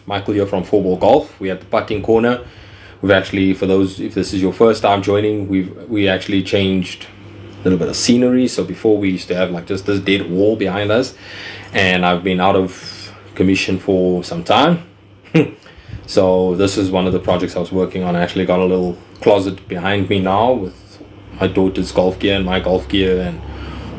Michael here from 4 Ball Golf. We're at the putting corner. We've actually, for those, if this is your first time joining, we actually changed a little bit of scenery. So before we used to have like just this dead wall behind us, and I've been out of commission for some time. So this is one of the projects I was working on. I actually got a little closet behind me now with my daughter's golf gear and my golf gear and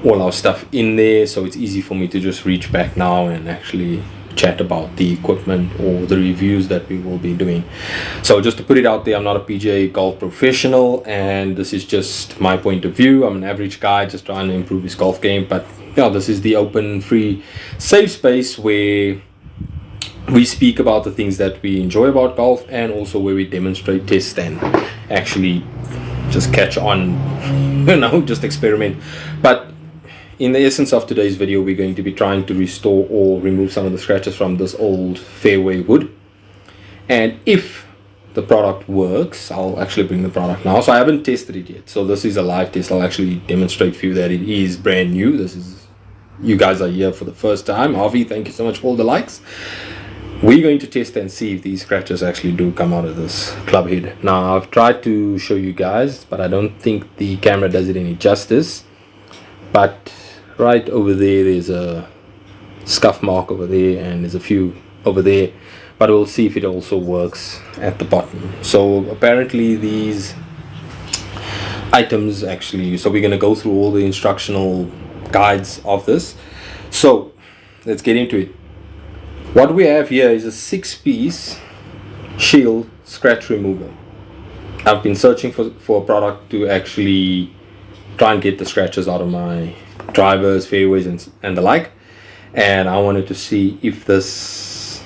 all our stuff in there, so it's easy for me to just reach back now and actually chat about the equipment or the reviews that we will be doing. So just to put it out there, I'm not a PGA golf professional, and this is just my point of view. I'm an average guy just trying to improve his golf game, but yeah, this is the open, free, safe space where we speak about the things that we enjoy about golf, and also where we demonstrate, test, and actually just catch on, just experiment. But in the essence of today's video, we're going to be trying to restore or remove some of the scratches from this old fairway wood. And if the product works, I'll actually bring the product now. So I haven't tested it yet, so this is a live test. I'll actually demonstrate for you that it is brand new. This is, you guys are here for the first time. Harvey, thank you so much for all the likes. We're going to test and see if these scratches actually do come out of this club head. Now, I've tried to show you guys, but I don't think the camera does it any justice. But right over there, there's a scuff mark over there, and there's a few over there. But we'll see if it also works at the bottom. So apparently these items actually, so we're going to go through all the instructional guides of this. So let's get into it. What we have here is a 6-piece shield scratch remover. I've been searching for a product to actually try and get the scratches out of my drivers, fairways, and the like, and I wanted to see if this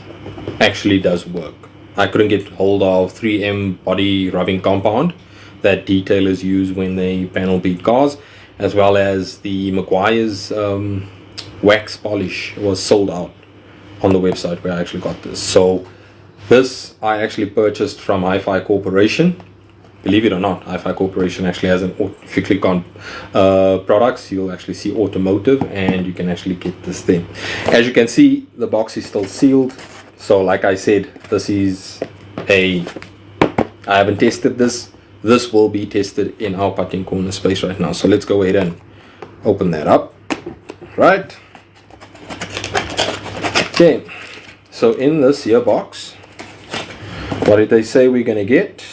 actually does work. I couldn't get hold of 3M body rubbing compound that detailers use when they panel beat cars, as well as the Maguire's wax polish was sold out on the website where I actually got this. So this I actually purchased from Hi-Fi Corporation. Believe it or not, Hi-Fi Corporation actually has an, if you click on products, you'll actually see automotive, and you can actually get this thing. As you can see, the box is still sealed. So like I said, this is I haven't tested this. This will be tested in our putting corner space right now. So let's go ahead and open that up. Right. Okay. So in this here box, what did they say we're going to get?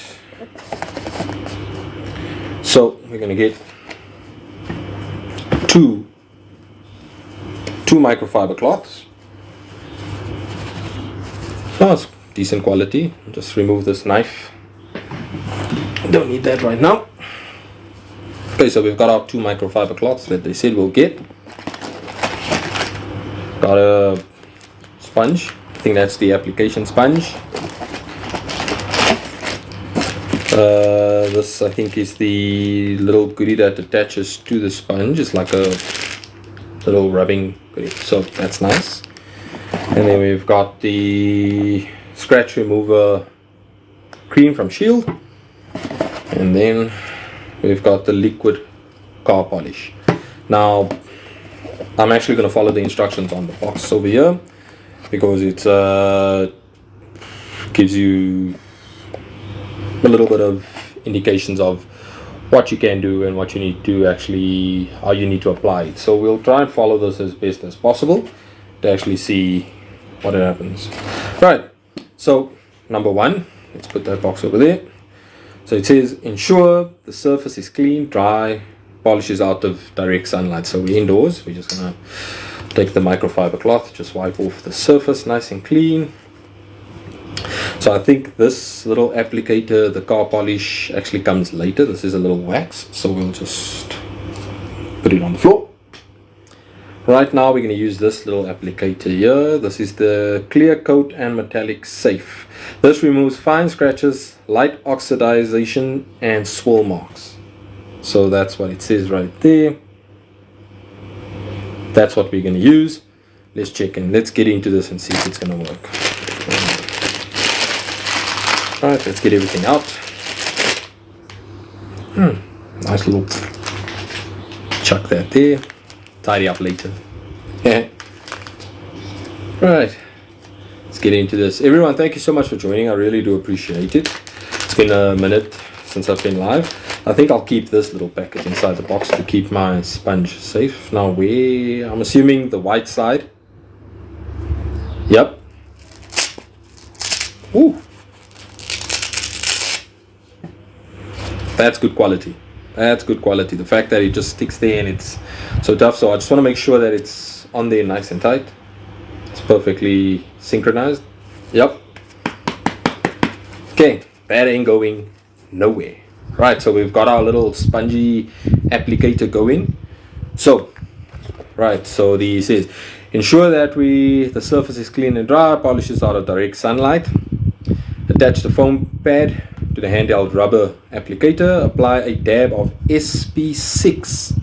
So we're going to get two microfiber cloths. Oh, it's decent quality. Just remove this knife. Don't need that right now. Okay, so we've got our 2 microfiber cloths that they said we'll get. Got a sponge. I think that's the application sponge. This I think is the little goodie that attaches to the sponge. It's like a little rubbing goodie, so that's nice. And then we've got the scratch remover cream from Shield, and then we've got the liquid car polish. Now I'm actually going to follow the instructions on the box over here, because it gives you a little bit of indications of what you can do and what you need to actually, how you need to apply it. So we'll try and follow this as best as possible to actually see what happens. Right, so number 1, let's put that box over there. So it says ensure the surface is clean, dry, polishes out of direct sunlight. So we're indoors. We're just gonna take the microfiber cloth, just wipe off the surface nice and clean. So I think this little applicator, the car polish, actually comes later. This is a little wax, so we'll just put it on the floor. Right now we're going to use this little applicator here. This is the Clear Coat and Metallic Safe. This removes fine scratches, light oxidization, and swirl marks. So that's what it says right there. That's what we're going to use. Let's check and let's get into this and see if it's going to work. Alright, let's get everything out. Nice little chuck that there. Tidy up later. Yeah. Right. Let's get into this. Everyone, thank you so much for joining. I really do appreciate it. It's been a minute since I've been live. I think I'll keep this little packet inside the box to keep my sponge safe. Now I'm assuming the white side. Yep. Ooh. That's good quality. That's good quality. The fact that it just sticks there and it's so tough. So I just want to make sure that it's on there nice and tight. It's perfectly synchronized. Yep. Okay, that ain't going nowhere. Right, so we've got our little spongy applicator going. So, right, so this is ensure that the surface is clean and dry, polishes out of direct sunlight. Attach the foam pad to the handheld rubber applicator. Apply a dab of SP6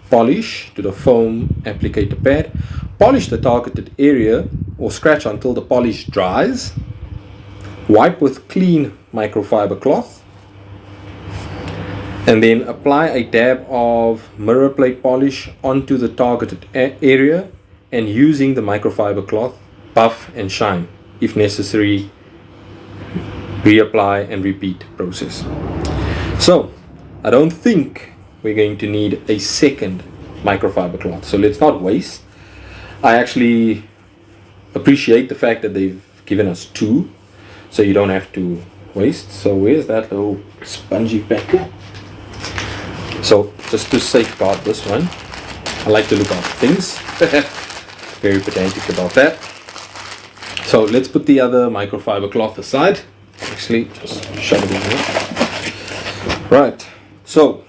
polish to the foam applicator pad. Polish the targeted area or scratch until the polish dries. Wipe with clean microfiber cloth. And then apply a dab of mirror plate polish onto the targeted area, and using the microfiber cloth, buff and shine. If necessary, reapply and repeat process. So I don't think we're going to need a second microfiber cloth, so let's not waste. I actually appreciate the fact that they've given us two, so you don't have to waste. So where's that little spongy packet? So just to safeguard this one, I like to look after things. Very pedantic about that. So let's put the other microfiber cloth aside. Actually, just shove it in here. Right, so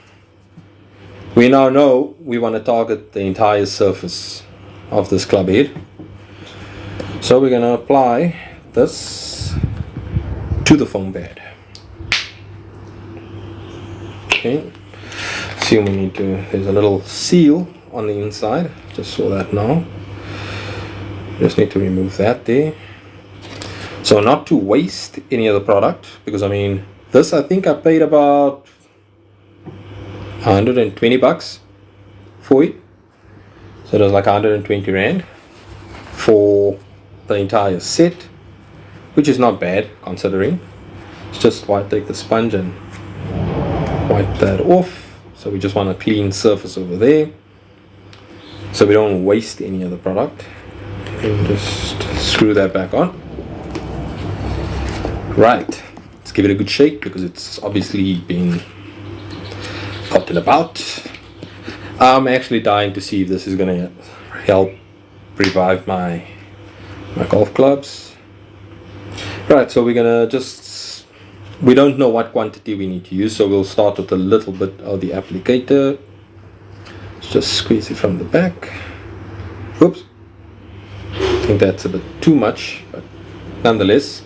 we now know we want to target the entire surface of this club head. So we're going to apply this to the foam pad. Okay, assume we need to, there's a little seal on the inside, just saw that now. Just need to remove that there. So not to waste any of the product, because I mean, this I think I paid about 120 bucks for it. So it was like 120 rand for the entire set, which is not bad considering. It's just why I take the sponge and wipe that off. So we just want a clean surface over there, so we don't waste any of the product. And just screw that back on. Right, let's give it a good shake because it's obviously been cotton about. I'm actually dying to see if this is going to help revive my golf clubs. Right, so we're going to we don't know what quantity we need to use, so we'll start with a little bit of the applicator. Let's just squeeze it from the back. Oops, I think that's a bit too much, but nonetheless.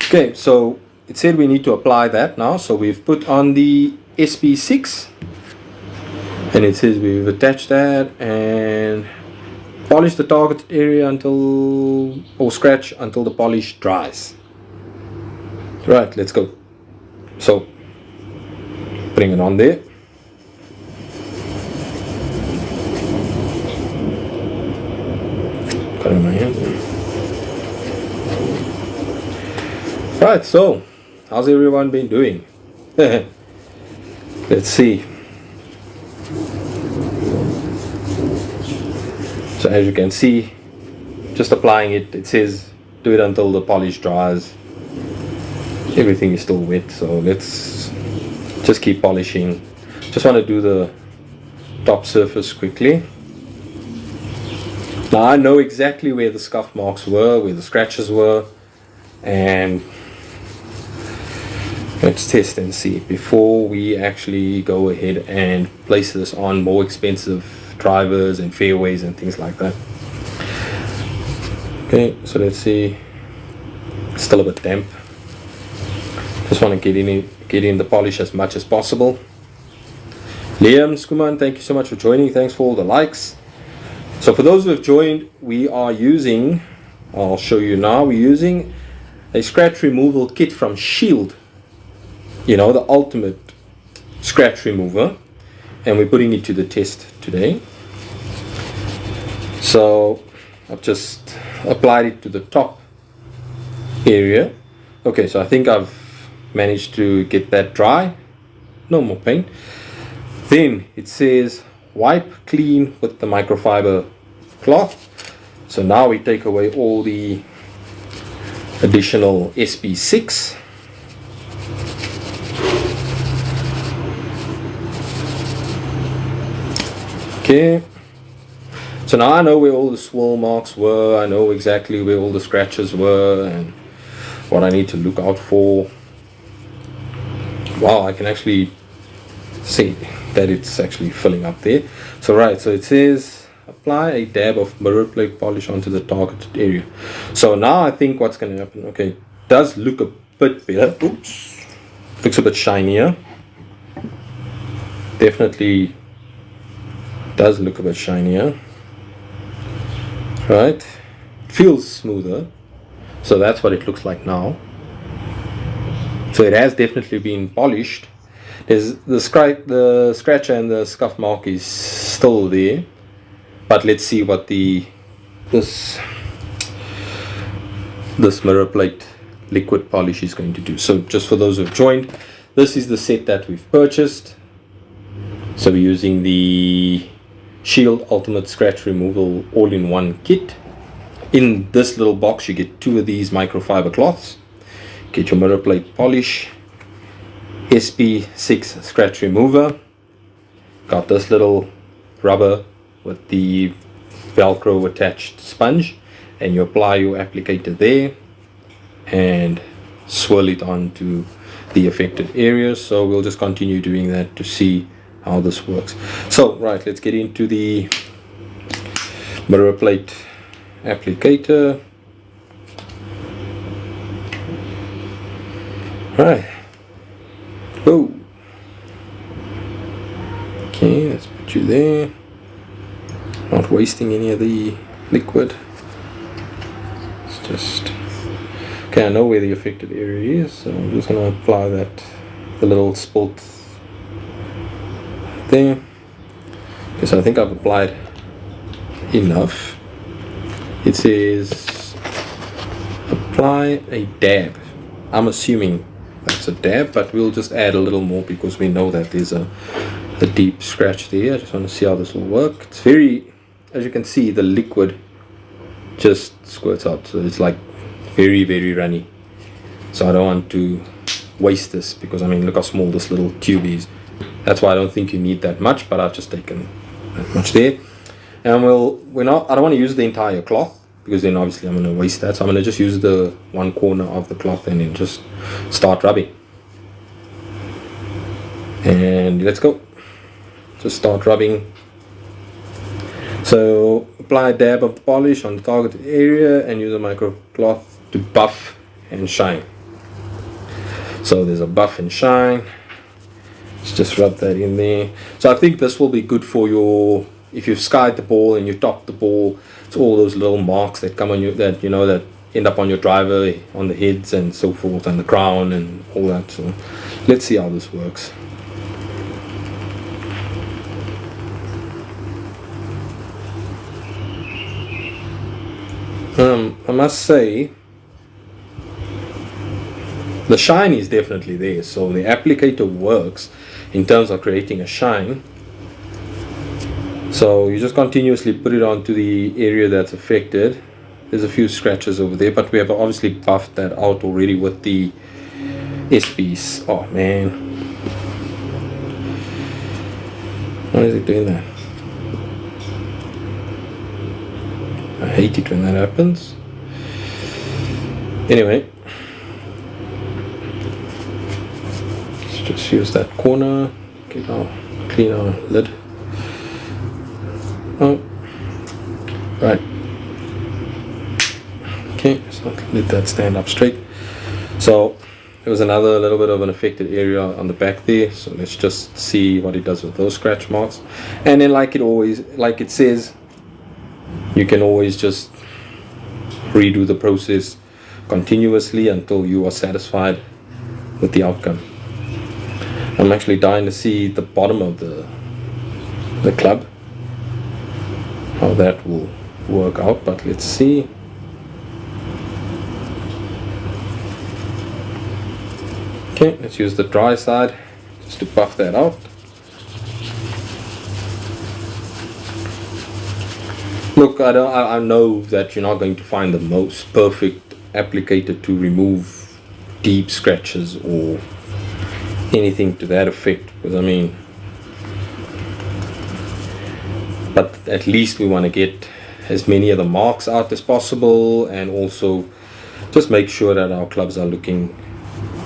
Okay, so it said we need to apply that now, so we've put on the SP6 and it says we've attached that and polish the target area or scratch until the polish dries. Right, let's go. So bring it on there. Got it in my hand. Right, so how's everyone been doing? Let's see. So as you can see, just applying it, it says do it until the polish dries. Everything is still wet, so let's just keep polishing. Just want to do the top surface quickly. Now I know exactly where the scuff marks were, where the scratches were, and let's test and see before we actually go ahead and place this on more expensive drivers and fairways and things like that. Okay, so let's see. Still a bit damp. Just want to get in the polish as much as possible. Liam Skuman, thank you so much for joining. Thanks for all the likes. So for those who have joined, we are using, I'll show you now, we're using a scratch removal kit from Shield. You know, the ultimate scratch remover, and we're putting it to the test today. So I've just applied it to the top area. Okay, so I think I've managed to get that dry. No more paint. Then it says wipe clean with the microfiber cloth. So now we take away all the additional SP6. Okay, so now I know where all the swirl marks were, I know exactly where all the scratches were and what I need to look out for. Wow, I can actually see that it's actually filling up there. So right, so it says apply a dab of mirror plate polish onto the targeted area. So now I think what's going to happen, okay, does look a bit better. Oops, looks a bit shinier. Definitely does look a bit shinier. Right, feels smoother. So that's what it looks like now. So it has definitely been polished. There's the scratch and the scuff mark is still there, but let's see what this mirror plate liquid polish is going to do. So just for those who've joined, this is the set that we've purchased. So we're using the Shield Ultimate Scratch Removal all-in-one kit. In this little box you get 2 of these microfiber cloths, get your mirror plate polish, SP6 scratch remover, got this little rubber with the velcro attached sponge, and you apply your applicator there and swirl it onto the affected areas. So we'll just continue doing that to see how this works. So right, let's get into the mirror plate applicator. Right. Oh. Okay, let's put you there. Not wasting any of the liquid. It's just okay. I know where the affected area is, so I'm just gonna apply that, the little spot there. Okay, so I think I've applied enough. It says apply a dab. I'm assuming that's a dab, but we'll just add a little more because we know that there's a deep scratch there. I just want to see how this will work. It's very, as you can see, the liquid just squirts out, so it's like very, very runny. So I don't want to waste this because I mean, look how small this little tube is. That's why I don't think you need that much, but I've just taken that much there. And I don't want to use the entire cloth because then obviously I'm going to waste that. So I'm going to just use the one corner of the cloth and then just start rubbing. And let's go. Just start rubbing. So apply a dab of the polish on the targeted area and use a micro cloth to buff and shine. So there's a buff and shine. Let's just rub that in there. So I think this will be good for your, if you've skied the ball and you top the ball, it's all those little marks that come on you, that you know, that end up on your driver, on the heads and so forth, and the crown and all that. So let's see how this works. I must say the shine is definitely there, so the applicator works in terms of creating a shine. So you just continuously put it onto the area that's affected. There's a few scratches over there, but we have obviously buffed that out already with the SPs. Oh man, why is it doing that? I hate it when that happens. Anyway, let's just use that corner, get our, clean our lid. Oh, right. Okay, so let that stand up straight. So there was another little bit of an affected area on the back there. So let's just see what it does with those scratch marks. And then like it says, you can always just redo the process continuously until you are satisfied with the outcome. I'm actually dying to see the bottom of the club, how that will work out, but let's see. Okay, let's use the dry side just to buff that out. Look, I know that you're not going to find the most perfect applicator to remove deep scratches or anything to that effect, because I mean, but at least we want to get as many of the marks out as possible, and also just make sure that our clubs are looking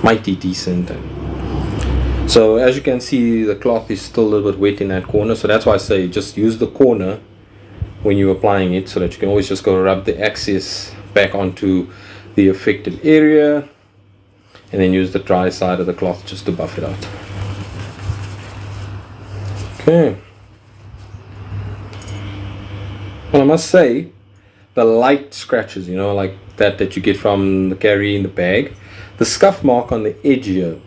mighty decent. And so as you can see, the cloth is still a little bit wet in that corner, so that's why I say just use the corner when you're applying it, so that you can always just go rub the excess back onto the affected area, and then use the dry side of the cloth just to buff it out. Okay. Well, I must say, the light scratches, you know, like that you get from the carry in the bag, the scuff mark on the edge here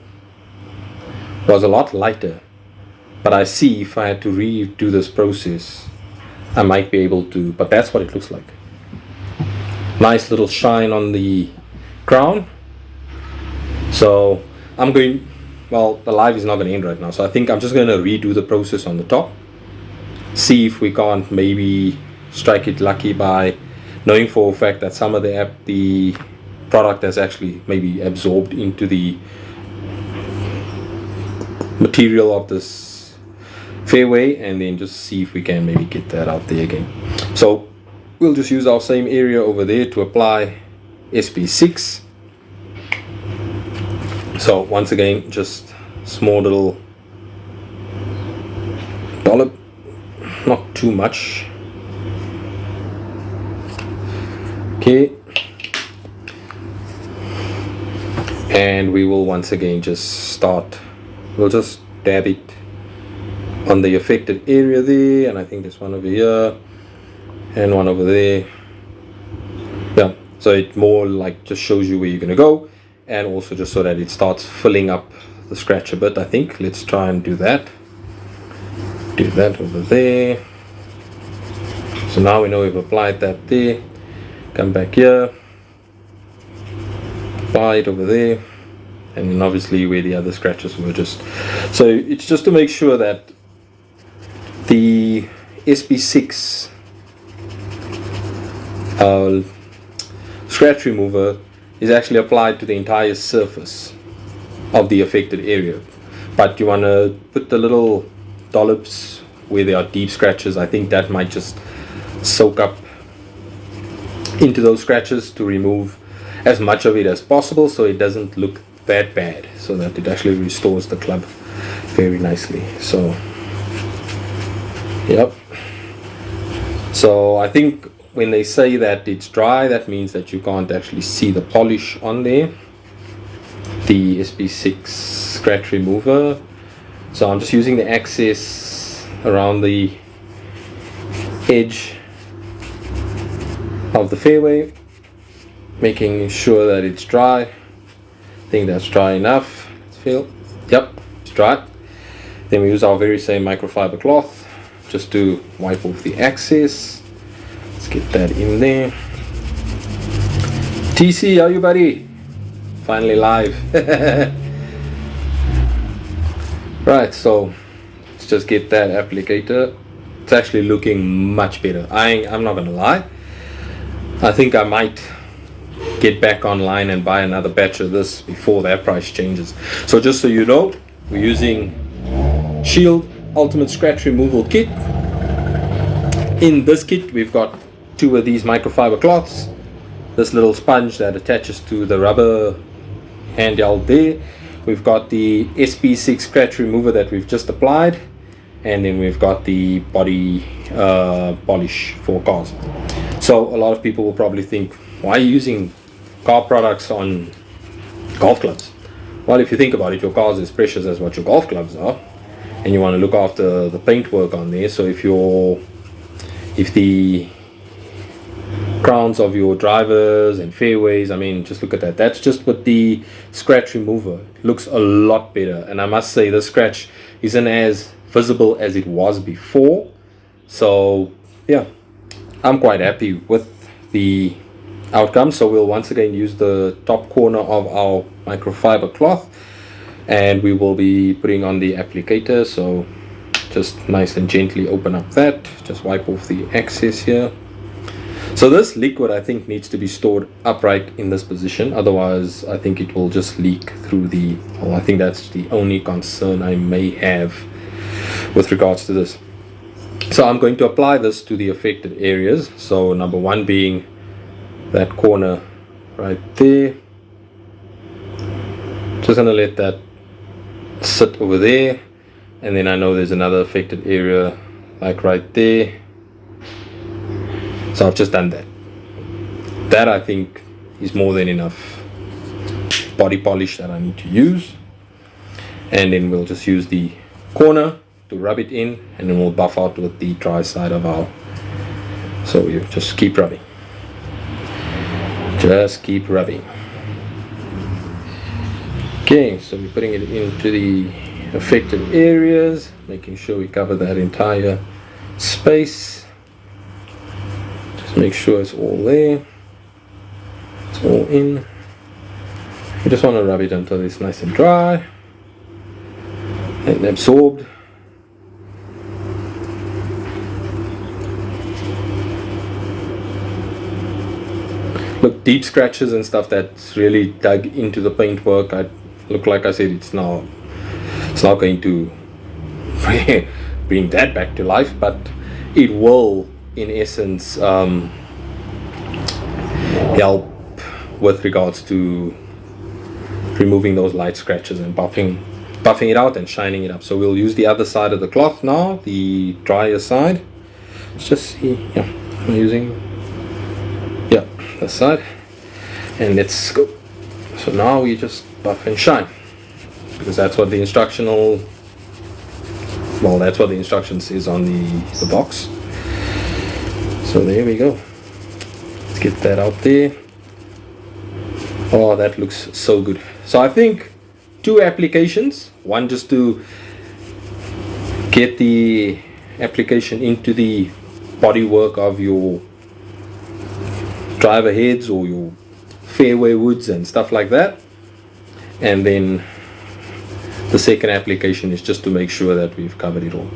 was a lot lighter, but I see if I had to redo this process, I might be able to, but that's what it looks like. Nice little shine on the crown. So I'm going, well, the live is not going to end right now, so I think I'm just going to redo the process on the top, see if we can't maybe strike it lucky by knowing for a fact that some of the product has actually maybe absorbed into the material of this fairway, and then just see if we can maybe get that out there again. So we'll just use our same area over there to apply SP6. So once again, just small little dollop, not too much. Okay, and we will once again just start, we'll just dab it on the affected area there, and I think there's one over here and one over there. Yeah, so it more like just shows you where you're gonna go, and also just so that it starts filling up the scratch a bit. I think let's try and do that over there. So now we know we've applied that there. Come back here, apply it over there, and then obviously where the other scratches were, just so it's just to make sure that the SP6 scratch remover is actually applied to the entire surface of the affected area. But you want to put the little dollops where there are deep scratches. I think that might just soak up into those scratches to remove as much of it as possible, so it doesn't look that bad, so that it actually restores the club very nicely. So yep, so I think when they say that it's dry, that means that you can't actually see the polish on there, the SP6 scratch remover. So I'm just using the excess around the edge of the fairway, making sure that it's dry. I think that's dry enough. Let's feel. Yep, it's dry. Then we use our very same microfiber cloth just to wipe off the excess. Let's get that in there. TC, how are you, buddy? Finally live. Right, so let's just get that applicator. It's actually looking much better. I'm not gonna lie, I think I might get back online and buy another batch of this before that price changes. So just so you know, we're using Shield Ultimate Scratch Removal Kit. In this kit we've got 2 of these microfiber cloths, this little sponge that attaches to the rubber handheld there, we've got the SP6 scratch remover that we've just applied, and then we've got the body polish for cars. So a lot of people will probably think, why are you using car products on golf clubs? Well, if you think about it, your car is as precious as what your golf clubs are, and you want to look after the paint work on there. So if the crowns of your drivers and fairways, I mean, just look at that. That's just with the scratch remover. It looks a lot better, and I must say the scratch isn't as visible as it was before. So yeah, I'm quite happy with the outcome. So we'll once again use the top corner of our microfiber cloth and we will be putting on the applicator. So just nice and gently open up that, just wipe off the excess here. So this liquid I think needs to be stored upright in this position, otherwise I think it will just leak through the hole. I think that's the only concern I may have with regards to this. So I'm going to apply this to the affected areas. So number one being that corner right there. Just gonna let that sit over there, and then I know there's another affected area like right there. So I've just done that. That I think is more than enough body polish that I need to use. And then we'll just use the corner to rub it in, and then we'll buff out with the dry side of our. So you just keep rubbing. Just keep rubbing. Okay, so we're putting it into the affected areas, making sure we cover that entire space. Just make sure it's all there. It's all in. We just want to rub it until it's nice and dry and absorbed. Look, deep scratches and stuff that's really dug into the paintwork. Look, like I said, it's not going to bring that back to life, but it will, in essence, help with regards to removing those light scratches and buffing it out and shining it up. So we'll use the other side of the cloth now, the drier side. Let's just see. Yeah, I'm using this side, and let's go. So now we just buff and shine, because that's what the instruction says on the box. So there we go. Let's get that out there. Oh, that looks so good. So I think 2 applications, one just to get the application into the bodywork of your driver heads or your fairway woods and stuff like that, and then the second application is just to make sure that we've covered it all.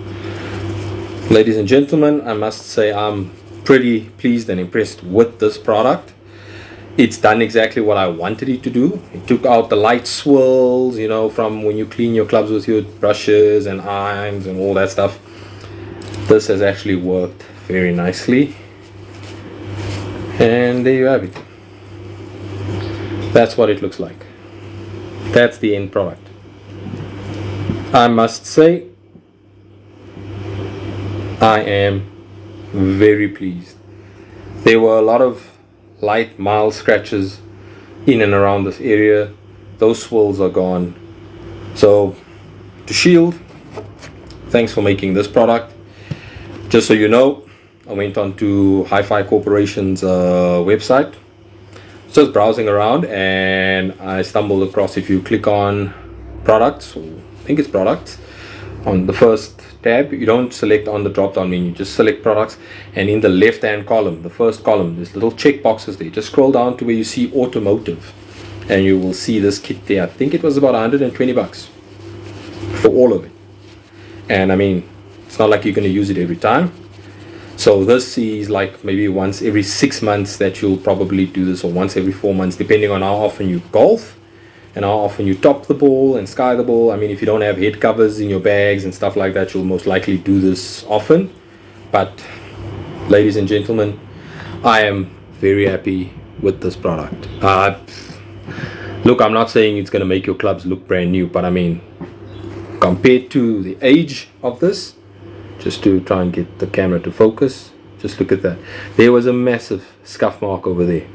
Ladies and gentlemen, I must say I'm pretty pleased and impressed with this product. It's done exactly what I wanted it to do. It took out the light swirls, you know, from when you clean your clubs with your brushes and irons and all that stuff. This has actually worked very nicely. And there you have it. That's what it looks like. That's the end product. I must say, I am very pleased. There were a lot of light, mild scratches in and around this area. Those swirls are gone. So, to Shield, thanks for making this product. Just so you know, I went on to Hi-Fi Corporation's website, just browsing around, and I stumbled across, if you click on products, I think it's products, on the first tab, you don't select on the drop down menu, just select products, and in the left hand column, the first column, there's little check boxes there. Just scroll down to where you see automotive, and you will see this kit there. I think it was about 120 bucks for all of it. And I mean, it's not like you're going to use it every time. So this is like maybe once every 6 months that you'll probably do this, or once every 4 months, depending on how often you golf and how often you top the ball and sky the ball. I mean, if you don't have head covers in your bags and stuff like that, you'll most likely do this often. But ladies and gentlemen, I am very happy with this product. Look, I'm not saying it's going to make your clubs look brand new, but I mean, compared to the age of this, just to try and get the camera to focus, just look at that. There was a massive scuff mark over there.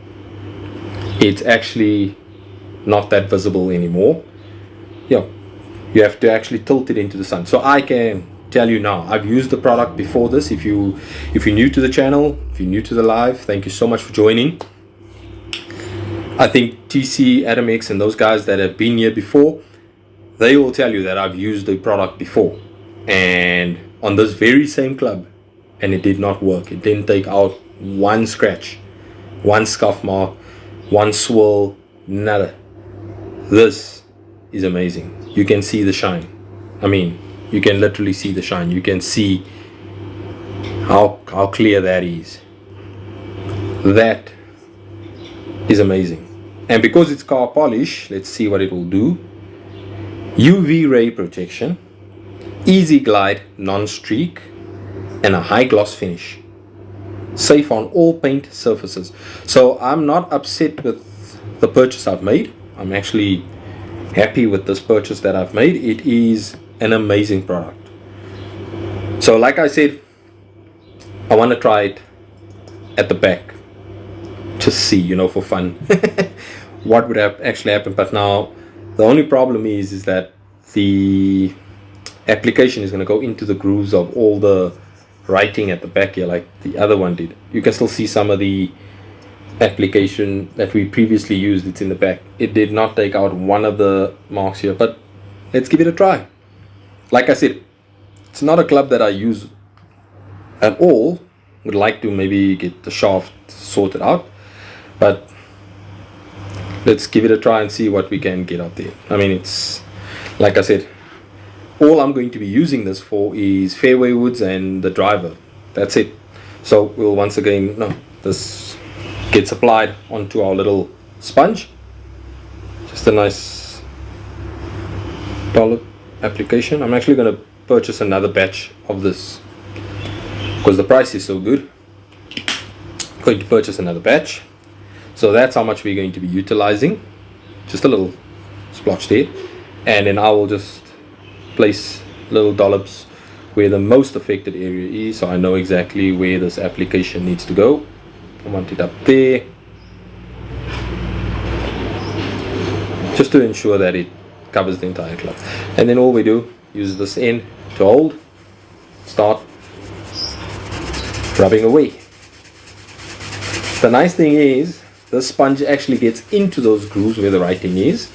It's actually not that visible anymore. Yeah, you have to actually tilt it into the sun. So I can tell you now, I've used the product before this. If you're new to the channel, if you're new to the live, thank you so much for joining. I think TC, Adam X, and those guys that have been here before, they will tell you that I've used the product before, and on this very same club, and it did not work. It didn't take out one scratch, one scuff mark, one swirl, nada. This is amazing. You can see the shine. I mean, you can literally see the shine. You can see how clear that is. That is amazing. And because it's car polish, let's see what it will do. UV ray protection, easy glide, non-streak, and a high gloss finish. Safe on all paint surfaces. So I'm not upset with the purchase I've made. I'm actually happy with this purchase that I've made. It is an amazing product. So like I said, I want to try it at the back, just see, you know, for fun what would have actually happened. But now the only problem is that the application is going to go into the grooves of all the writing at the back here, like the other one did. You can still see some of the application that we previously used. It's in the back. It did not take out one of the marks here, but let's give it a try. Like I said, it's not a club that I use at all. Would like to maybe get the shaft sorted out, but let's give it a try and see what we can get out there. I mean, it's like I said, all I'm going to be using this for is fairway woods and the driver. That's it. So we'll once again, no, this gets applied onto our little sponge. Just a nice dollop application. I'm actually going to purchase another batch of this because the price is so good. I'm going to purchase another batch. So that's how much we're going to be utilizing. Just a little splotch there. And then I will just place little dollops where the most affected area is, so I know exactly where this application needs to go. I want it up there, just to ensure that it covers the entire club. And then all we do, use this end to hold, start rubbing away. The nice thing is the sponge actually gets into those grooves where the writing is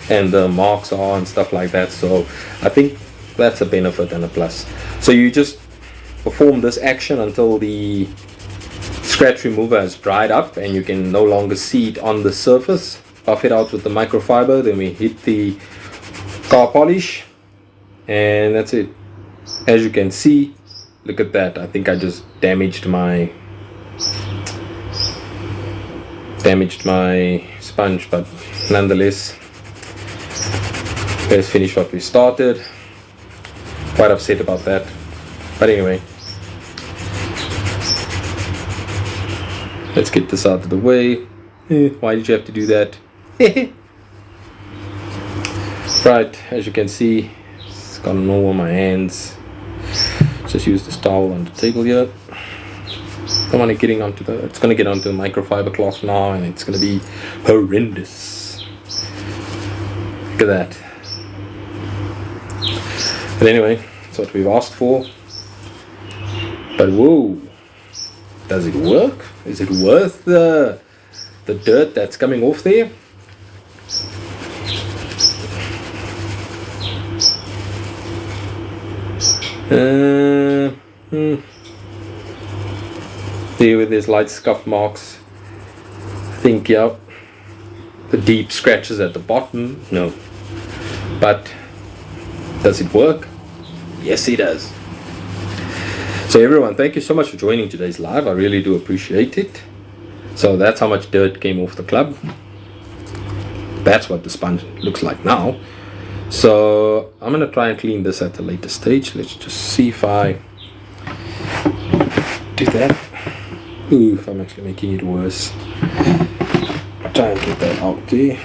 and the marks are and stuff like that. So I think that's a benefit and a plus. So you just perform this action until the scratch remover has dried up and you can no longer see it on the surface. Buff it out with the microfiber, then we hit the car polish, and that's it. As you can see, look at that. I think I just damaged my sponge, but nonetheless, let's finish what we started. Quite upset about that, but anyway, let's get this out of the way. Why did you have to do that? Right, as you can see, it's gotten all on my hands. Just use this towel on the table here. Don't want it getting onto the, it's going to get onto the microfiber cloth now, and it's going to be horrendous. Look at that. But anyway, that's what we've asked for. But whoa, does it work? Is it worth the dirt that's coming off there? There with these light scuff marks, I think, yeah, the deep scratches at the bottom, no. But does it work? Yes, it does. So everyone, thank you so much for joining today's live. I really do appreciate it. So that's how much dirt came off the club. That's what the sponge looks like now. So I'm going to try and clean this at a later stage. Let's just see if I do that. Oof, I'm actually making it worse. Try and get that out there.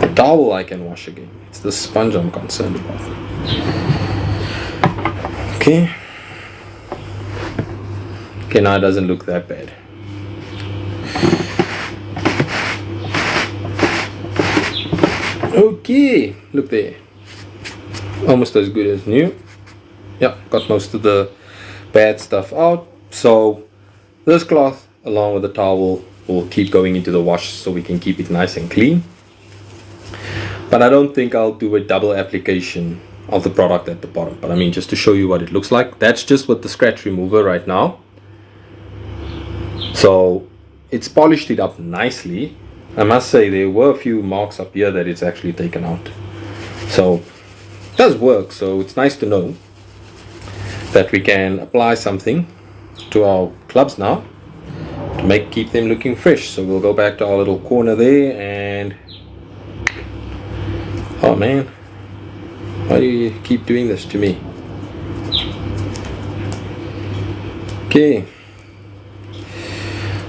The towel I can wash again. It's the sponge I'm concerned about. Okay. Okay, now it doesn't look that bad. Okay, look there. Almost as good as new. Yeah, got most of the bad stuff out. So this cloth along with the towel will keep going into the wash so we can keep it nice and clean. But I don't think I'll do a double application of the product at the bottom. But I mean, just to show you what it looks like. That's just with the scratch remover right now. So it's polished it up nicely. I must say there were a few marks up here that it's actually taken out. So it does work, so it's nice to know that we can apply something to our clubs now to keep them looking fresh. So we'll go back to our little corner there, and oh man, why do you keep doing this to me? Okay,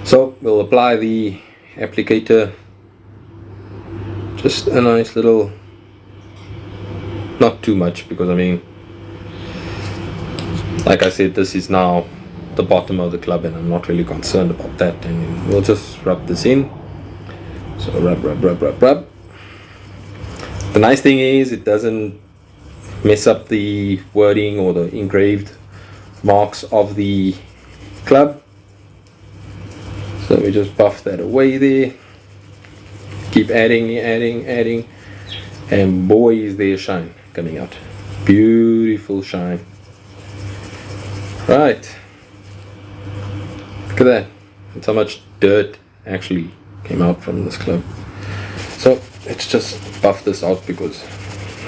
so we'll apply the applicator, just a nice little, not too much, because I mean, like I said, this is now the bottom of the club and I'm not really concerned about that, and we'll just rub this in. So rub, rub, rub, rub, rub. The nice thing is it doesn't mess up the wording or the engraved marks of the club. So we just buff that away there. Keep adding, and boy is there shine coming out. Beautiful shine. Right. Look at that. That's how much dirt actually came out from this club. So let's just buff this out because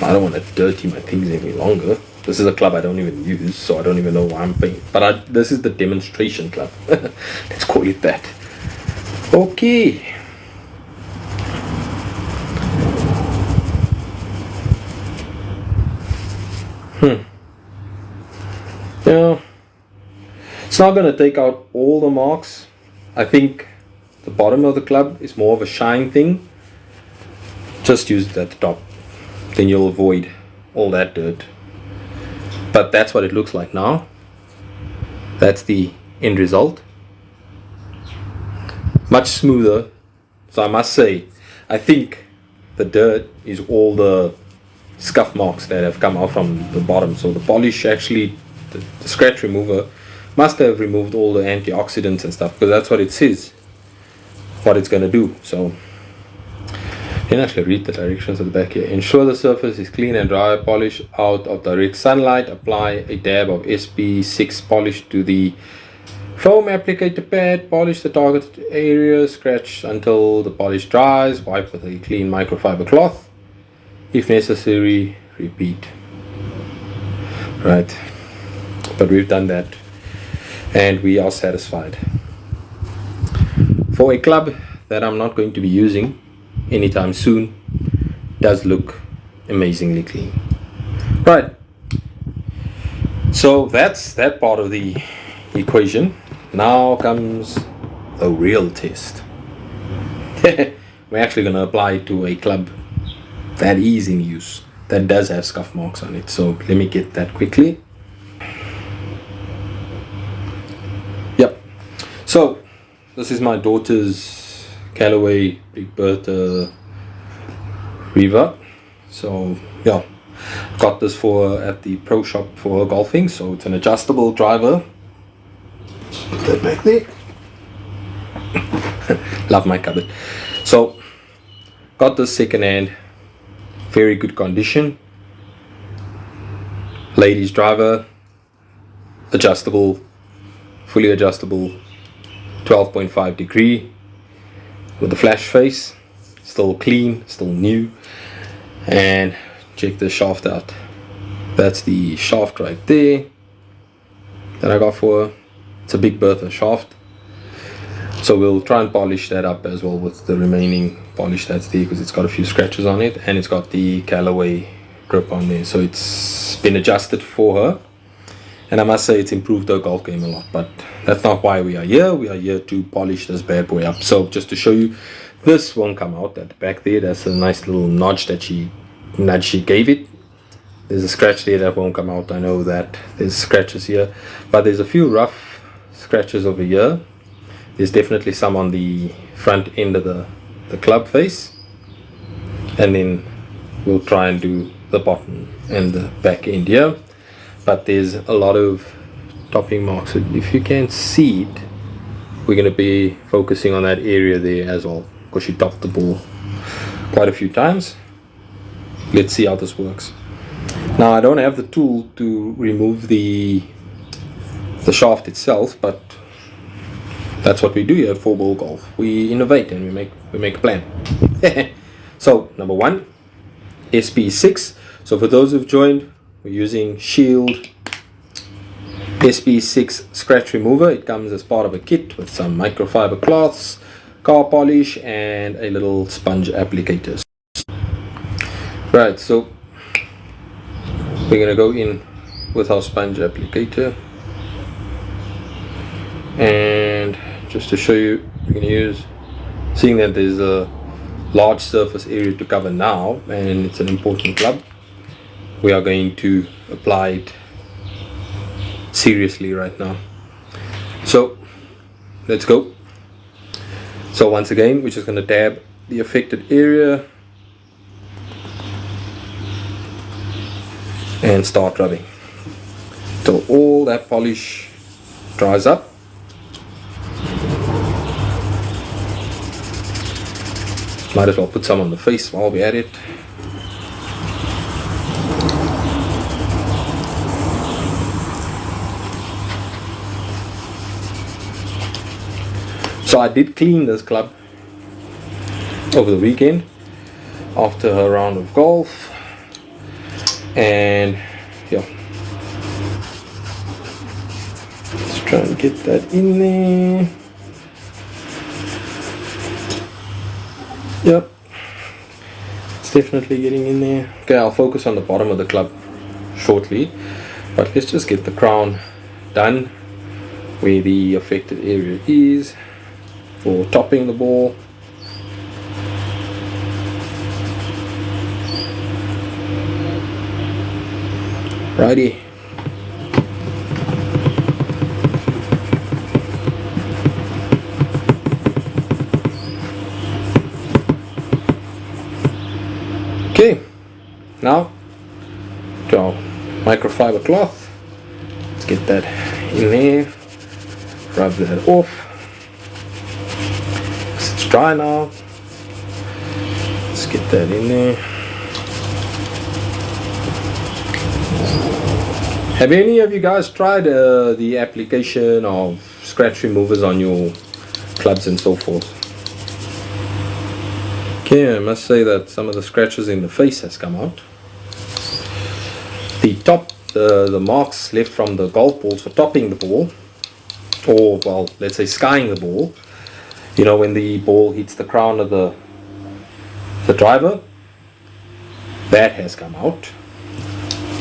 I don't want to dirty my things any longer. This is a club I don't even use, so I don't even know why I'm paying. But this is the demonstration club. Let's call it that. Okay. Yeah. It's not going to take out all the marks. I think the bottom of the club is more of a shine thing. Just use it at the top. Then you'll avoid all that dirt. But that's what it looks like now. That's the end result. Much smoother. So I must say, I think the dirt is all the scuff marks that have come out from the bottom. So the polish actually, the scratch remover must have removed all the antioxidants and stuff, because that's what it says, what it's going to do. So you can actually read the directions at the back here. Ensure the surface is clean and dry. Polish out of direct sunlight. Apply a dab of SP6 polish to the foam applicator pad. Polish the targeted area. Scratch until the polish dries. Wipe with a clean microfiber cloth. If necessary, repeat. Right. But we've done that, and we are satisfied. For a club that I'm not going to be using anytime soon, does look amazingly clean. Right. So that's that part of the equation. Now comes the real test. We're actually going to apply it to a club that is in use, that does have scuff marks on it. So let me get that quickly. Yep. So this is my daughter's Callaway Big Bertha Reverb. So yeah, got this for her at the pro shop for her golfing. So it's an adjustable driver. Just put that back there. Love my cupboard. So got this second hand, very good condition. Ladies driver, adjustable, fully adjustable, 12.5 degree with a flash face, still clean, still new. And check the shaft out. That's the shaft right there that I got for her. It's a Big Bertha shaft. So we'll try and polish that up as well with the remaining polish that's there, because it's got a few scratches on it, and it's got the Callaway grip on there. So it's been adjusted for her, and I must say it's improved her golf game a lot. But that's not why we are here. We are here to polish this bad boy up. So just to show you, this won't come out at the back there. That's a nice little nudge that she gave it. There's a scratch there that won't come out. I know that there's scratches here, but there's a few rough scratches over here. There's definitely some on the front end of the club face, and then we'll try and do the bottom and the back end here. But there's a lot of topping marks. If you can see it, we're going to be focusing on that area there as well, because she topped the ball quite a few times. Let's see how this works. Now I don't have the tool to remove the shaft itself, but That's what we do here at 4-ball golf. We innovate and we make a plan. So number 1, SP6. So for those who've joined, we're using Shield SP6 scratch remover. It comes as part of a kit with some microfiber cloths, car polish, and a little sponge applicator. Right, so we're gonna go in with our sponge applicator, and just to show you, we're gonna use, seeing that there's a large surface area to cover now and it's an important club, we are going to apply it seriously right now. So let's go. So once again, we're just going to dab the affected area and start rubbing till all that polish dries up. Might as well put some on the face while we're at it. So I did clean this club over the weekend after a round of golf, and yeah, let's try and get that in there. Yep, it's definitely getting in there. Okay, I'll focus on the bottom of the club shortly, but let's just get the crown done where the affected area is for topping the ball. Righty. Okay, now to our microfiber cloth. Let's get that in there, rub that off. It's dry now. Let's get that in there. Have any of you guys tried the application of scratch removers on your clubs and so forth? Okay, I must say that some of the scratches in the face has come out. The top, the marks left from the golf balls for topping the ball, or well, let's say skying the ball, you know, when the ball hits the crown of the driver, that has come out.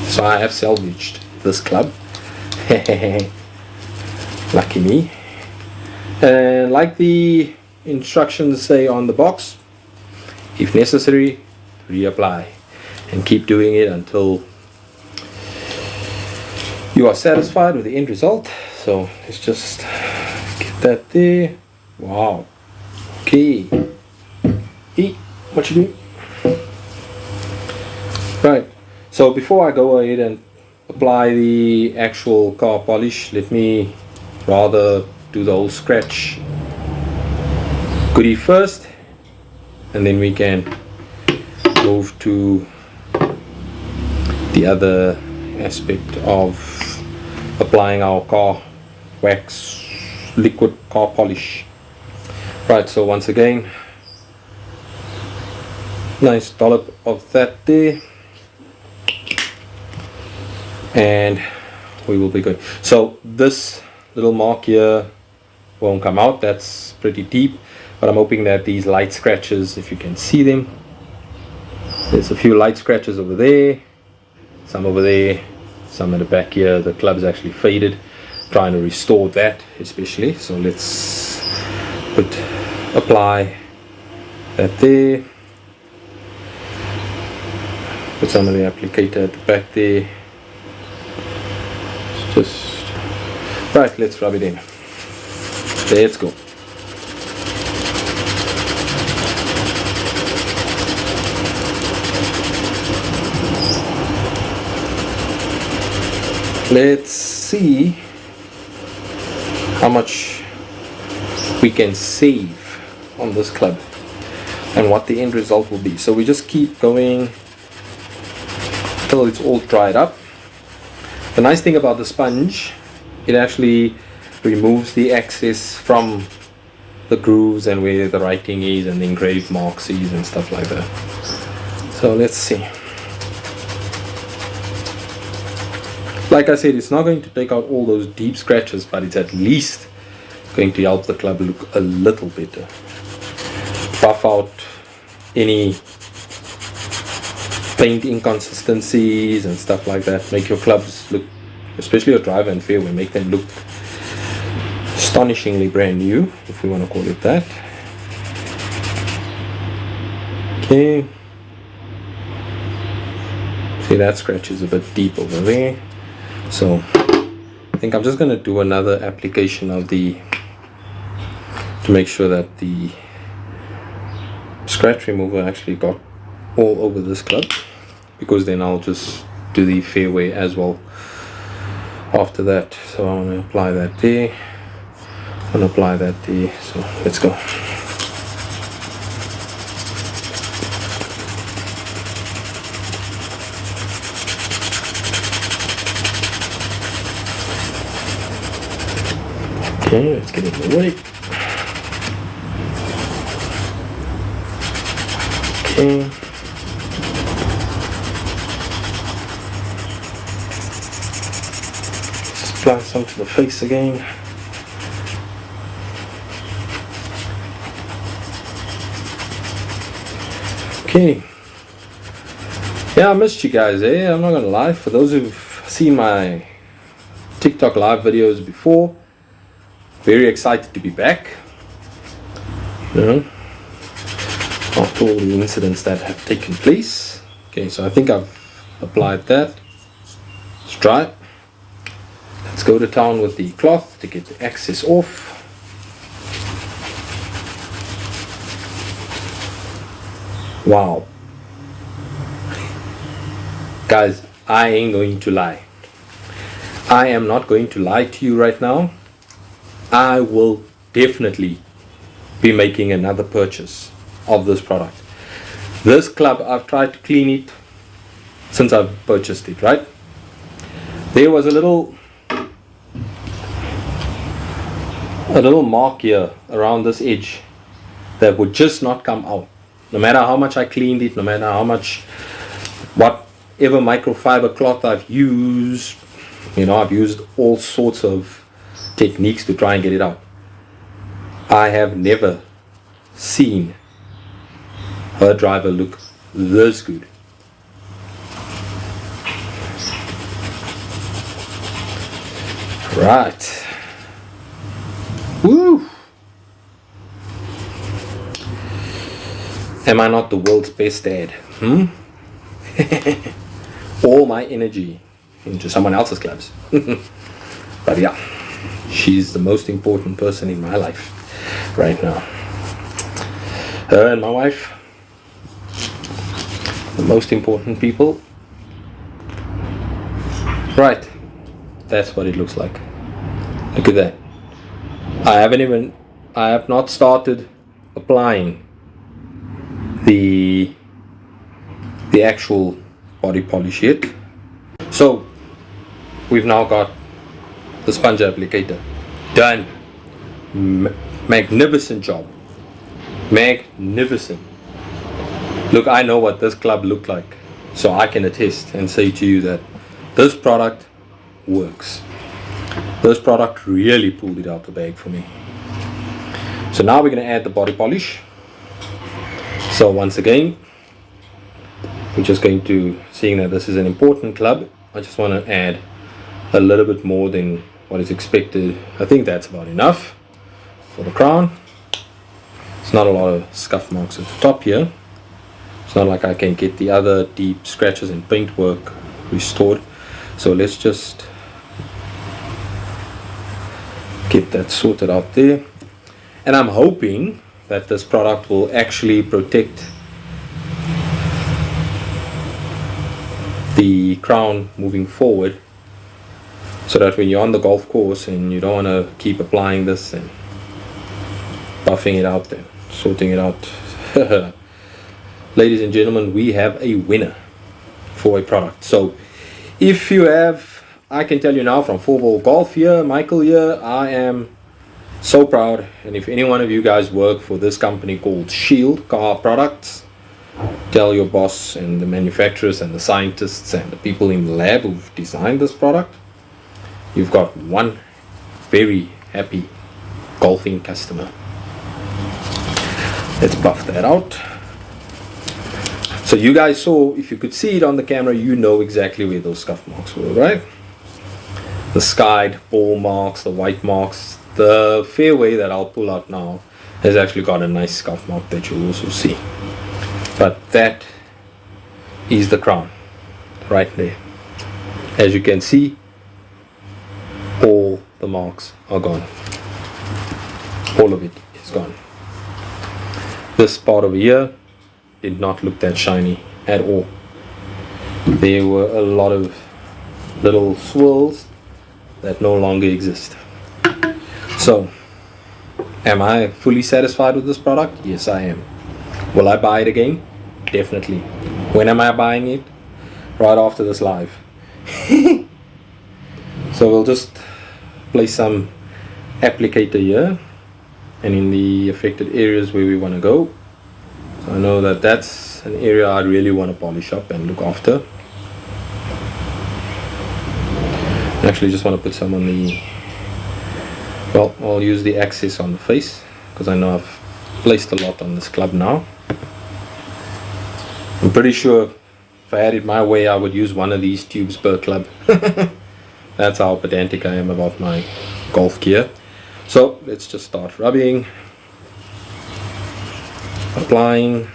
So I have salvaged this club. Lucky me. And like the instructions say on the box, if necessary, reapply and keep doing it until you are satisfied with the end result. So let's just get that there. Wow. Okay. Hey, what you do? Right. So before I go ahead and apply the actual car polish, let me rather do the whole scratch goodie first, and then we can move to the other aspect of applying our car wax liquid car polish. Right, so once again, nice dollop of that there, and we will be good. So this little mark here won't come out, that's pretty deep, but I'm hoping that these light scratches, if you can see them, there's a few light scratches over there, some over there, some at the back here. The club's actually faded, trying to restore that especially. So let's apply that there, put some of the applicator at the back there. Just right, let's rub it in. Let's go. Let's see how much we can save on this club and what the end result will be. So we just keep going till it's all dried up. The nice thing about the sponge, it actually removes the excess from the grooves and where the writing is and the engraved marks is and stuff like that. So let's see. Like I said, it's not going to take out all those deep scratches, but it's at least going to help the club look a little better. Buff out any paint inconsistencies and stuff like that. Make your clubs look, especially your driver and fairway, make them look astonishingly brand new, if we want to call it that. Okay. See, that scratch is a bit deep over there. So I think I'm just going to do another application of to make sure that the scratch remover actually got all over this club, because then I'll just do the fairway as well after that. So I want to apply that there, I want to apply that there. So let's go. Okay, let's get it away. Okay. Just apply some to the face again. Okay. Yeah, I missed you guys, eh? I'm not gonna lie. For those who've seen my TikTok live videos before, very excited to be back. You know, after all the incidents that have taken place. Okay, so I think I've applied that. Let's dry it. Let's go to town with the cloth to get the excess off. Wow. Guys, I ain't going to lie. I am not going to lie to you right now. I will definitely be making another purchase of this product. This club, I've tried to clean it since I've purchased it, right? There was a little mark here around this edge that would just not come out. No matter how much I cleaned it, no matter how much, whatever microfiber cloth I've used, you know, I've used all sorts of techniques to try and get it out. I have never seen her driver look this good. Right. Woo! Am I not the world's best dad? All my energy into someone else's clubs. But yeah, she's the most important person in my life right now. Her and my wife, the most important people. Right, that's what it looks like. Look at that. I have not started applying the actual body polish yet. So we've now got the sponge applicator done. Magnificent job. Magnificent. Look, I know what this club looked like, so I can attest and say to you that this product works. This product really pulled it out the bag for me. So now we're going to add the body polish. So once again, we're just going to, seeing that this is an important club, I just want to add a little bit more than what is expected. I think that's about enough for the crown. It's not a lot of scuff marks at the top here. It's not like I can get the other deep scratches and paint work restored. So let's just get that sorted out there. And I'm hoping that this product will actually protect the crown moving forward, so that when you're on the golf course and you don't want to keep applying this and buffing it out there, sorting it out. Ladies and gentlemen, we have a winner for a product. So if you have I can tell you now from 4-ball golf here, Michael here, I am so proud. And if any one of you guys work for this company called Shield Car Products, tell your boss and the manufacturers and the scientists and the people in the lab who've designed this product, you've got one very happy golfing customer. Let's buff that out. So you guys saw, if you could see it on the camera, you know exactly where those scuff marks were, right? The skied ball marks, the white marks. The fairway that I'll pull out now has actually got a nice scuff mark that you'll also see. But that is the crown right there. As you can see, all the marks are gone. All of it is gone. This part over here did not look that shiny at all. There were a lot of little swirls that no longer exist. So, am I fully satisfied with this product? Yes, I am. Will I buy it again? Definitely. When am I buying it? Right after this live. So we'll just place some applicator here and in the affected areas where we want to go. So I know that that's an area I really want to polish up and look after. I actually just want to put some on the, well, I'll use the access on the face because I know I've placed a lot on this club now. I'm pretty sure if I had it my way I would use one of these tubes per club. That's how pedantic I am about my golf gear. So let's just start rubbing, applying,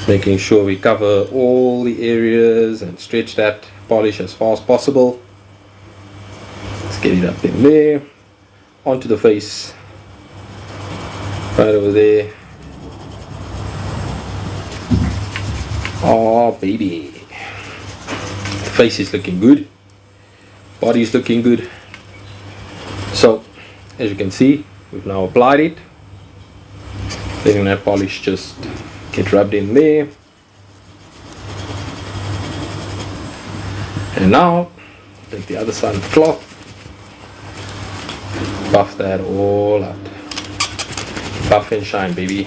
making sure we cover all the areas and stretch that polish as far as possible. Let's get it up in there, onto the face, right over there. Oh baby, the face is looking good, body is looking good. So as you can see, we've now applied it, letting that polish just get rubbed in there. And now take the other side of the cloth, buff that all out, buff and shine baby.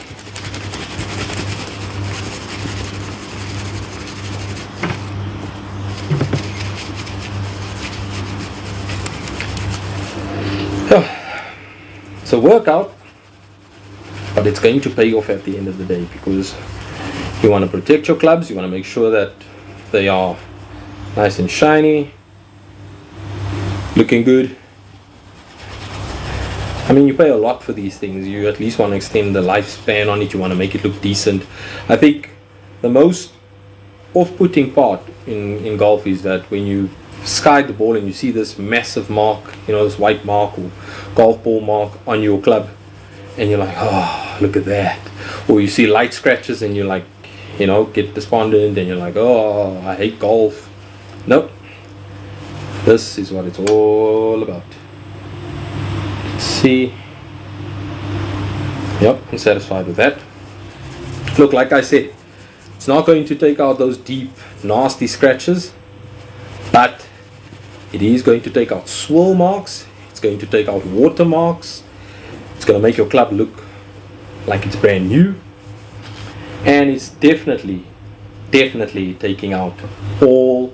It's a workout, but it's going to pay off at the end of the day because you want to protect your clubs, you want to make sure that they are nice and shiny, looking good. I mean, you pay a lot for these things. You at least want to extend the lifespan on it, you want to make it look decent. I think the most off-putting part in golf is that when you sky the ball and you see this massive mark, you know, this white mark or golf ball mark on your club, and you're like, oh, look at that. Or you see light scratches and you're like, you know, get despondent and you're like, oh, I hate golf. Nope. This is what it's all about. Let's see. Yep, I'm satisfied with that. Look, like I said, it's not going to take out those deep, nasty scratches, but it is going to take out swirl marks, it's going to take out water marks, it's going to make your club look like it's brand new, and it's definitely taking out all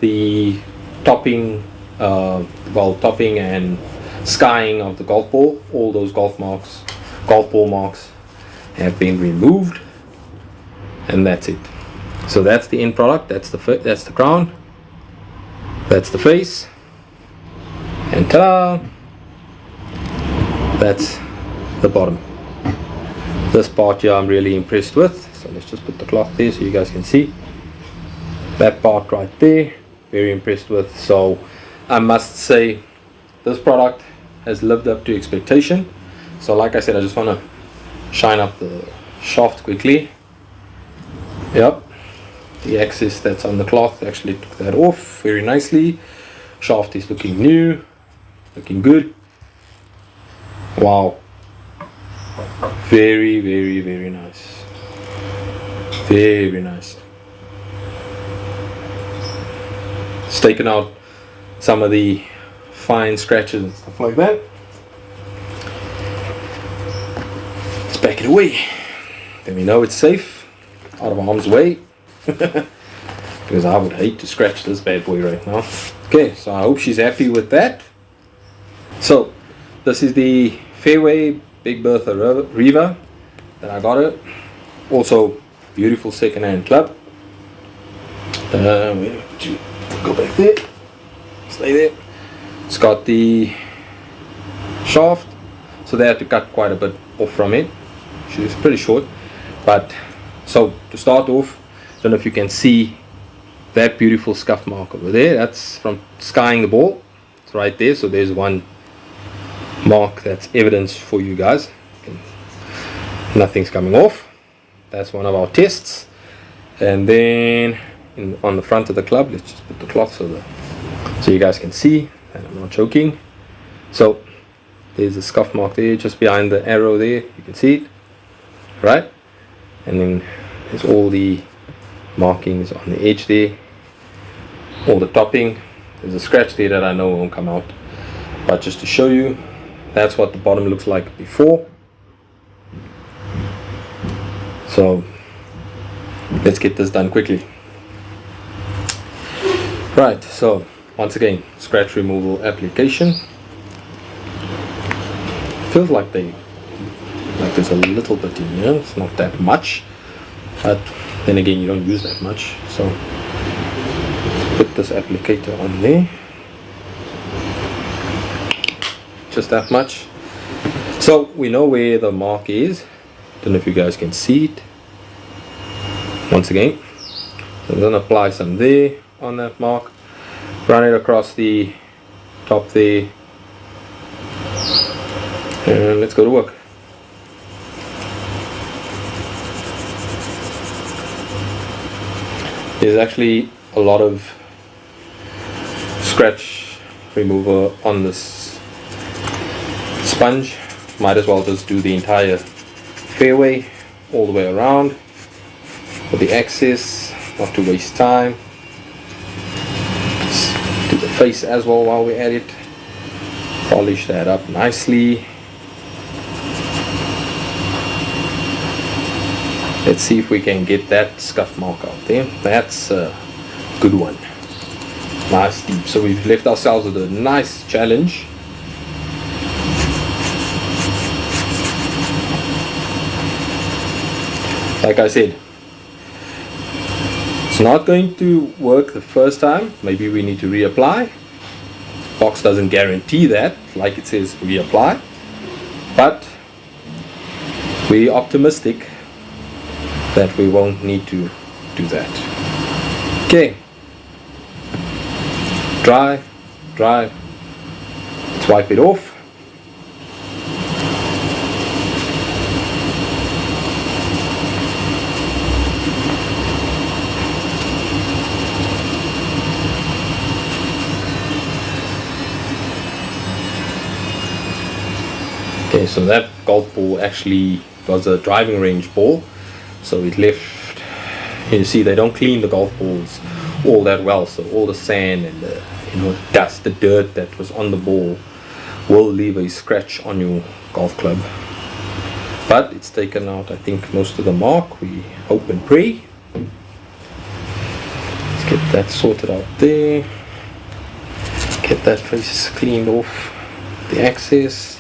the topping and skying of the golf ball. All those golf ball marks have been removed, and that's it. So that's the end product. That's the crown. That's the face, and ta-da! That's the bottom. This part here I'm really impressed with. So let's just put the cloth there so you guys can see. That part right there, very impressed with. So I must say this product has lived up to expectation. So like I said, I just want to shine up the shaft quickly. Yep. The excess that's on the cloth actually took that off very nicely. Shaft is looking new, looking good. Wow, very nice, very nice. It's taken out some of the fine scratches and stuff like that. Let's back it away. Then we know it's safe, out of harm's way. Because I would hate to scratch this bad boy right now. Okay, so I hope she's happy with that. So this is the Fairway Big Bertha Riva that I got her. Also beautiful second-hand club. Where would you go back there? Stay there. It's got the shaft, so they had to cut quite a bit off from it. She's pretty short, but so to start off, I don't know if you can see that beautiful scuff mark over there. That's from skying the ball. It's right there. So there's one mark that's evidence for you guys. Nothing's coming off. That's one of our tests. And then on the front of the club, let's just put the cloth so you guys can see and I'm not joking. So there's a scuff mark there just behind the arrow there. You can see it, right? And then there's all the markings on the edge there, all the topping. There's a scratch there that I know won't come out, but just to show you, that's what the bottom looks like before. So let's get this done quickly. Right, so once again, scratch removal application. Feels like there's a little bit in here. It's not that much, but then again, you don't use that much. So put this applicator on there, just that much. So we know where the mark is. Don't know if you guys can see it. Once again, so I'm going to apply some there on that mark, run it across the top there, and let's go to work. There's actually a lot of scratch remover on this sponge. Might as well just do the entire fairway all the way around for the access, not to waste time. Just do the face as well while we're at it. Polish that up nicely. Let's see if we can get that scuff mark out there. That's a good one. Nice deep. So we've left ourselves with a nice challenge. Like I said, it's not going to work the first time. Maybe we need to reapply. Box doesn't guarantee that, like it says reapply. But we're optimistic that we won't need to do that. Okay. Dry. Let's wipe it off. Okay, so that golf ball actually was a driving range ball, so it left, you see they don't clean the golf balls all that well, so all the sand and the dust, the dirt that was on the ball will leave a scratch on your golf club. But it's taken out, I think, most of the mark. We hope and pray. Let's get that sorted out there. Get that face cleaned off the access.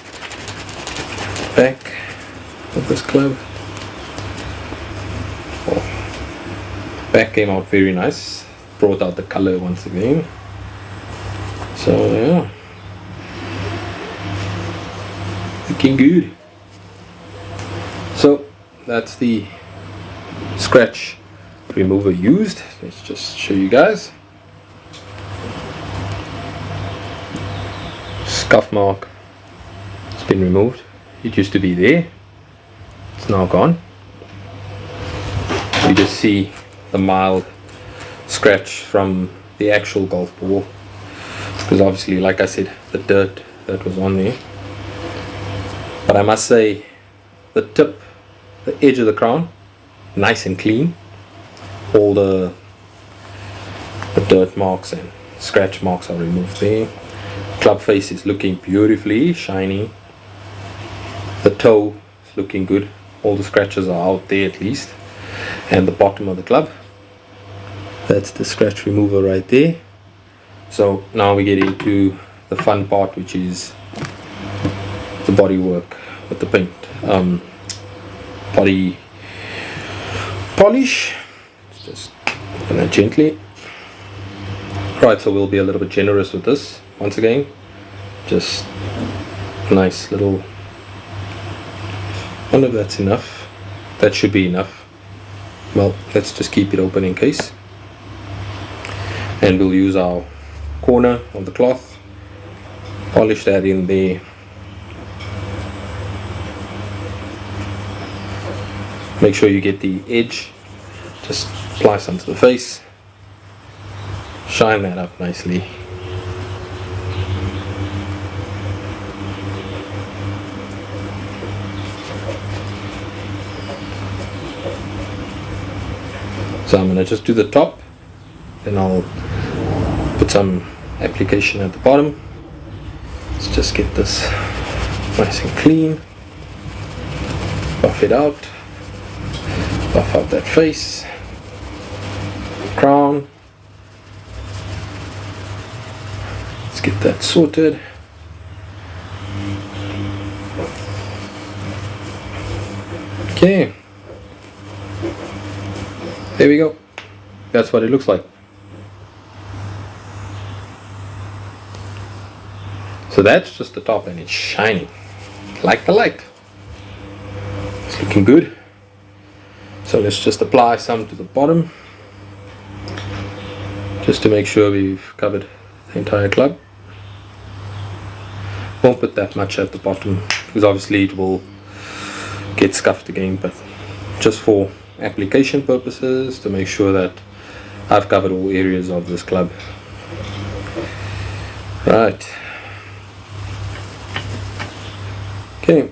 Back of this club. Oh, back came out very nice. Brought out the color once again. So yeah, looking good. So that's the scratch remover used. Let's just show you guys. Scuff mark. It's been removed. It used to be there. It's now gone. You just see the mild scratch from the actual golf ball, because obviously, like I said, the dirt that was on there. But I must say, the tip, the edge of the crown, nice and clean. All the dirt marks and scratch marks are removed there. Club face is looking beautifully shiny. The toe is looking good. All the scratches are out there at least. And the bottom of the club, that's the scratch remover right there. So now we get into the fun part, which is the body work with the paint. Body polish. Let's just open it gently. Right, so we'll be a little bit generous with this. Once again, just a nice little, I wonder if that's enough. That should be enough. Well, let's just keep it open in case. And we'll use our corner of the cloth, polish that in there. Make sure you get the edge, just apply some to the face, shine that up nicely. So I'm going to just do the top, then I'll put some application at the bottom. Let's just get this nice and clean, buff it out, buff out that face, crown. Let's get that sorted. Okay, there we go. That's what it looks like. So that's just the top, and it's shining like the light. It's looking good. So let's just apply some to the bottom, just to make sure we've covered the entire club. Won't put that much at the bottom because obviously it will get scuffed again, but just for application purposes, to make sure that I've covered all areas of this club. Right. Okay.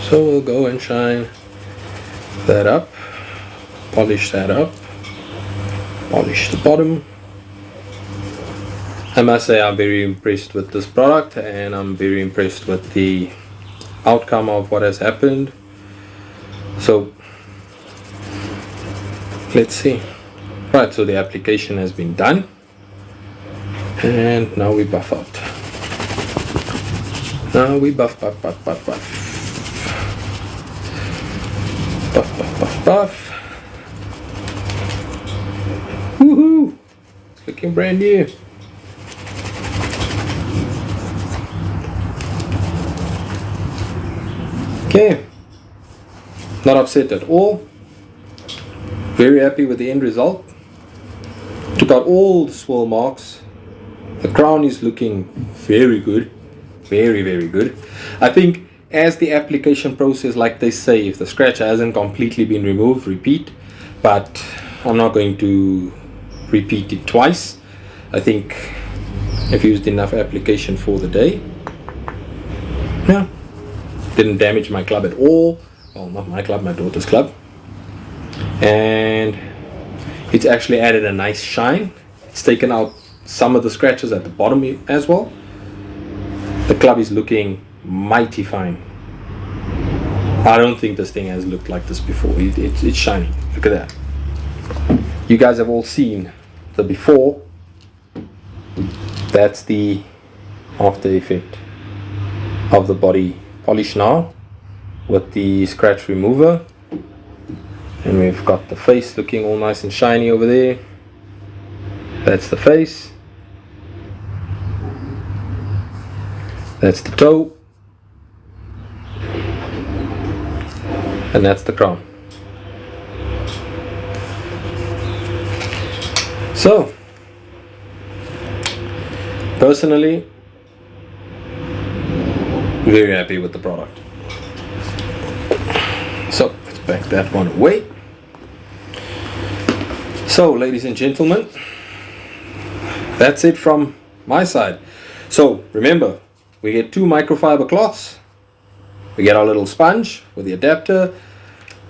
So we'll go and shine that up, polish that up, polish the bottom. I must say I'm very impressed with this product, and I'm very impressed with the outcome of what has happened. So let's see. Right, so the application has been done, and now we buff out. Now we buff. Buff, buff, buff, buff. Woohoo! It's looking brand new. Okay. Not upset at all. Very happy with the end result. Took out all the swirl marks. The crown is looking very good. Very, very good. I think as the application process, like they say, if the scratch hasn't completely been removed, repeat. But I'm not going to repeat it twice. I think I've used enough application for the day. Yeah. Didn't damage my club at all. Well, not my club, my daughter's club. And it's actually added a nice shine. It's taken out some of the scratches at the bottom as well. The club is looking mighty fine. I don't think this thing has looked like this before. It's shining. Look at that. You guys have all seen the before. That's the after effect of the body polish now with the scratch remover. And we've got the face looking all nice and shiny over there. That's the face. That's the toe. And that's the crown. So, personally, very happy with the product. So, let's back that one away. So, ladies and gentlemen, that's it from my side. So, remember, we get 2 microfiber cloths. We get our little sponge with the adapter.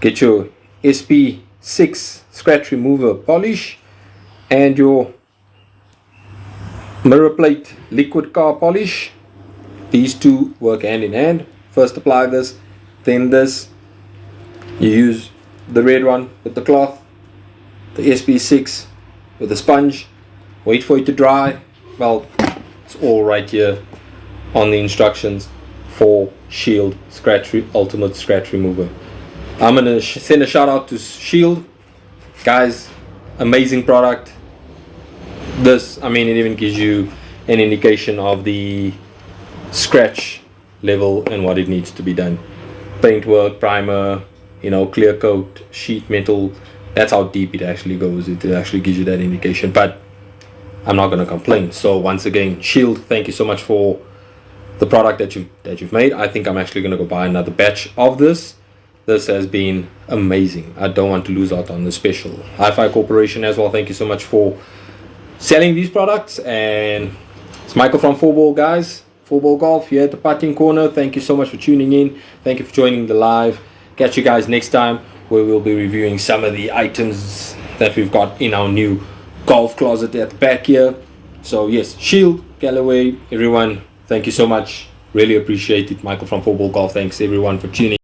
Get your SP6 scratch remover polish and your Mirror plate liquid car polish. These two work hand in hand. First apply this, then this. You use the red one with the cloth, the SB6 with the sponge. Wait for it to dry. Well, it's all right here on the instructions for Shield Ultimate Scratch Remover. I'm gonna send a shout out to Shield, guys. Amazing product. This, I mean, it even gives you an indication of the scratch level and what it needs to be done. Paintwork, primer, clear coat, sheet metal. That's how deep it actually goes. It actually gives you that indication. But I'm not gonna complain. So once again, Shield, thank you so much for the product that you've made. I think I'm actually gonna go buy another batch of this. This has been amazing. I don't want to lose out on the special. Hi-Fi Corporation as well, thank you so much for selling these products. And it's Michael from 4Ball, guys. 4Ball Golf here at the putting corner. Thank you so much for tuning in. Thank you for joining the live. Catch you guys next time, where we'll be reviewing some of the items that we've got in our new golf closet at the back here. So yes, Shield, Callaway, everyone, thank you so much. Really appreciate it. Michael from 4Ball Golf. Thanks everyone for tuning